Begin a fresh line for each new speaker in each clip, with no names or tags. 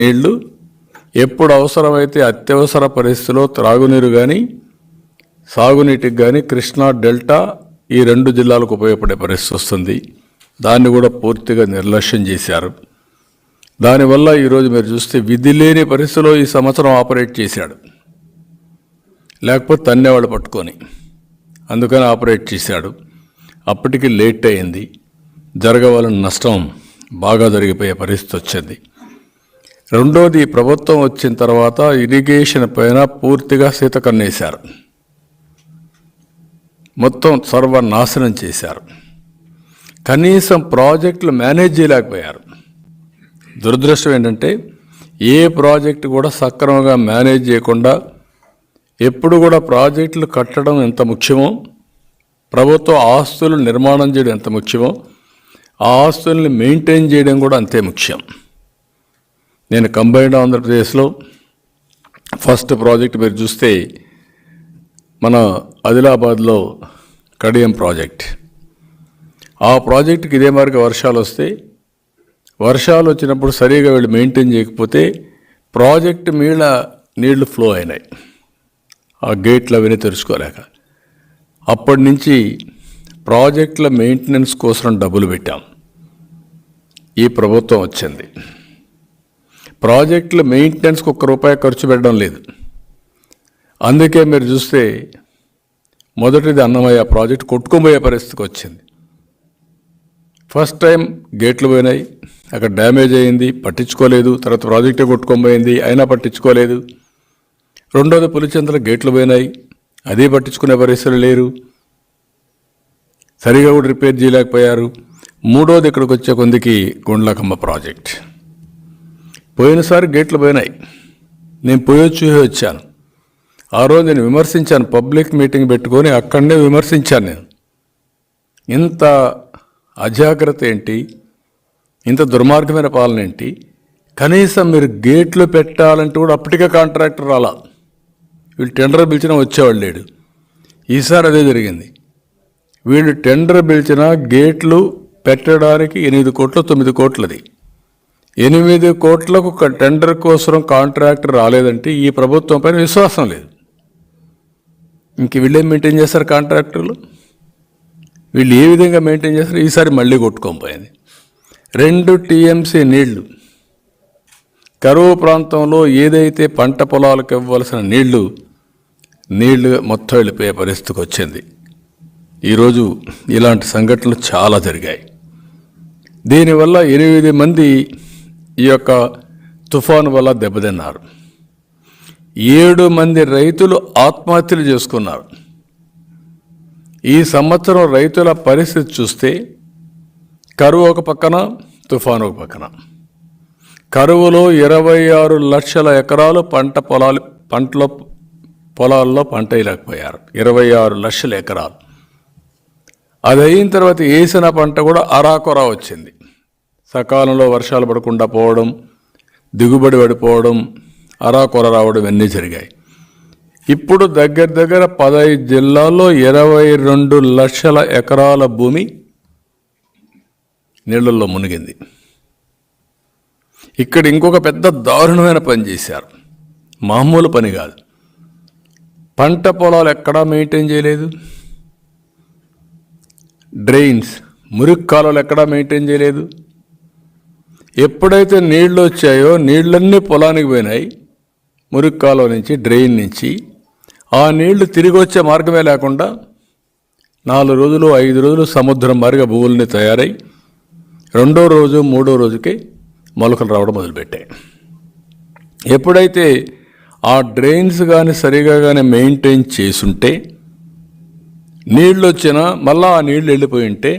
నీళ్లు ఎప్పుడు అవసరమైతే అత్యవసర పరిస్థితిలో త్రాగునీరు కానీ సాగునీటికి కానీ కృష్ణా డెల్టా ఈ 2 జిల్లాలకు ఉపయోగపడే పరిస్థితి వస్తుంది. దాన్ని కూడా పూర్తిగా నిర్లక్ష్యం చేశారు. దానివల్ల ఈరోజు మీరు చూస్తే విధి లేని పరిస్థితిలో ఈ సంవత్సరం ఆపరేట్ చేశాడు, లేకపోతే తన్నేవాళ్ళు పట్టుకొని, అందుకని ఆపరేట్ చేశాడు. అప్పటికి లేట్ అయింది. జరగవలసిన నష్టం బాగా జరిగిపోయే పరిస్థితి వచ్చింది. రెండోది, ప్రభుత్వం వచ్చిన తర్వాత ఇరిగేషన్ పైన పూర్తిగా సీతకన్నేశారు, మొత్తం సర్వనాశనం చేశారు. కనీసం ప్రాజెక్టులు మేనేజ్ చేయలేకపోయారు. దురదృష్టం ఏంటంటే ఏ ప్రాజెక్టు కూడా సక్రమంగా మేనేజ్ చేయకుండా ఎప్పుడు కూడా ప్రాజెక్టులు కట్టడం ఎంత ముఖ్యమో, ప్రభుత్వ ఆస్తులు నిర్మాణం చేయడం ఎంత ముఖ్యమో, ఆ ఆస్తుల్ని మెయింటైన్ చేయడం కూడా అంతే ముఖ్యం. నేను కంబైన్డ్ ఆంధ్రప్రదేశ్లో ఫస్ట్ ప్రాజెక్ట్ మీరు చూస్తే మన ఆదిలాబాద్లో కడియం ప్రాజెక్ట్. ఆ ప్రాజెక్టుకి ఇదే మార్గ వర్షాలు వస్తే, వర్షాలు వచ్చినప్పుడు సరిగా వీళ్ళు మెయింటైన్ చేయకపోతే ప్రాజెక్టు మీద నీళ్లు ఫ్లో అయినాయి, ఆ గేట్లు అవన్నీ తెరుచుకోలేక. అప్పటి నుంచి ప్రాజెక్టుల మెయింటెనెన్స్ కోసం డబ్బులు పెట్టాం. ఈ ప్రభుత్వం వచ్చింది, ప్రాజెక్టుల మెయింటెనెన్స్కి ₹1 ఖర్చు పెట్టడం లేదు. అందుకే మీరు చూస్తే మొదటిది అన్నమయ్య ప్రాజెక్ట్ కొట్టుకోబోయే పరిస్థితికి వచ్చింది. ఫస్ట్ టైం గేట్లు పోయినాయి, అక్కడ డ్యామేజ్ అయింది, పట్టించుకోలేదు. తర్వాత ప్రాజెక్టే కొట్టుకోబోయింది, అయినా పట్టించుకోలేదు. రెండోది పులిచెంతల గేట్లు పోయినాయి, అదే పట్టించుకునే పరిస్థితులు లేరు, సరిగా కూడా రిపేర్ చేయలేకపోయారు. మూడోది ఇక్కడికి వచ్చే కొందికి గుండ్లకమ్మ ప్రాజెక్ట్. పోయినసారి గేట్లు పోయినాయి, నేను పోయొచ్చి వచ్చాను. ఆ రోజు నేను విమర్శించాను, పబ్లిక్ మీటింగ్ పెట్టుకొని అక్కడనే విమర్శించాను. నేను ఇంత అజాగ్రత్త ఏంటి, ఇంత దుర్మార్గమైన పాలన ఏంటి, కనీసం మీరు గేట్లు పెట్టాలంటే కూడా అప్పటికే కాంట్రాక్టర్ రాలా, వీళ్ళు టెండర్ పిలిచినా వచ్చేవాళ్ళు లేడు. ఈసారి అదే జరిగింది. వీళ్ళు టెండర్ పిలిచినా గేట్లు పెట్టడానికి 8 కోట్లు 9 కోట్లది. 8 కోట్లకు టెండర్ కోసం కాంట్రాక్టర్ రాలేదంటే ఈ ప్రభుత్వం పైన విశ్వాసం లేదు. ఇంక వీళ్ళేం మెయింటైన్ చేస్తారు కాంట్రాక్టర్లు, వీళ్ళు ఏ విధంగా మెయింటైన్ చేస్తారు. ఈసారి మళ్ళీ కొట్టుకోకపోయింది. 2 TMC నీళ్లు కరువు ప్రాంతంలో ఏదైతే పంట పొలాలకు ఇవ్వాల్సిన నీళ్లు మొత్తం వెళ్ళిపోయే పరిస్థితికి వచ్చింది. ఈరోజు ఇలాంటి సంఘటనలు చాలా జరిగాయి. దీనివల్ల 8 మంది ఈ యొక్క తుఫాను వల్ల దెబ్బతిన్నారు. 7 మంది రైతులు ఆత్మహత్యలు చేసుకున్నారు. ఈ సంవత్సరం రైతుల పరిస్థితి చూస్తే కరువు ఒక పక్కన, తుఫాను ఒక పక్కన. కరువులో 26 లక్షల ఎకరాలు పొలాల్లో పంట వేయలేకపోయారు. 26 లక్షల ఎకరాలు. అది అయిన తర్వాత వేసిన పంట కూడా అరాకొరా వచ్చింది. సకాలంలో వర్షాలు పడకుండా పోవడం, దిగుబడి పడిపోవడం, అరాకొర రావడం ఇవన్నీ జరిగాయి. ఇప్పుడు దగ్గర 15 జిల్లాల్లో 22 లక్షల ఎకరాల భూమి నీళ్ళల్లో మునిగింది. ఇక్కడ ఇంకొక పెద్ద దారుణమైన పని చేశారు, మామూలు పని కాదు. పంట పొలాలు ఎక్కడా మెయింటైన్ చేయలేదు, డ్రైన్స్ మురికి కాలువలు ఎక్కడా మెయింటైన్ చేయలేదు. ఎప్పుడైతే నీళ్లు వచ్చాయో నీళ్ళన్నీ పొలానికి పోయినాయి, మురికి కాలువ నుంచి, డ్రైన్ నుంచి. ఆ నీళ్లు తిరిగి వచ్చే మార్గమే లేకుండా 4 రోజులు 5 రోజులు సముద్రం మారిగా భూములని తయారై 2వ రోజు 3వ రోజుకి మొలకలు రావడం మొదలుపెట్టాయి. ఎప్పుడైతే ఆ డ్రైన్స్ కానీ సరిగా కానీ మెయింటైన్ చేసుంటే, నీళ్ళు వచ్చినా మళ్ళీ ఆ నీళ్ళు వెళ్ళిపోయి ఉంటే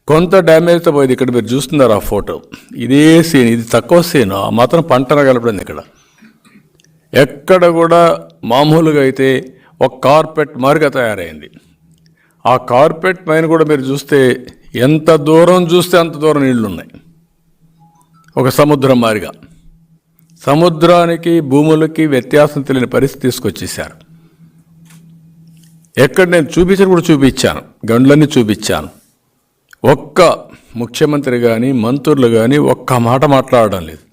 కొంత డ్యామేజ్తో పోయింది. ఇక్కడ మీరు చూస్తున్నారు ఆ ఫోటో, ఇదే సీన్, ఇది తక్కువ సీన్. ఆ మాత్రం పంటన కలపడింది. ఎక్కడ కూడా మామూలుగా అయితే ఒక కార్పెట్ మారిగా తయారైంది. ఆ కార్పెట్ పైన కూడా మీరు చూస్తే ఎంత దూరం చూస్తే అంత దూరం నీళ్లు ఉన్నాయి, ఒక సముద్రం మారిగా. సముద్రానికి భూములకి వ్యత్యాసం తెలియని పరిస్థితి తీసుకొచ్చేసారు. ఎక్కడ నేను చూపించని కూడా చూపించాను, గండ్లన్నీ చూపించాను. ఒక్క ముఖ్యమంత్రి కానీ మంత్రులు కానీ ఒక్క మాట మాట్లాడడం లేదు.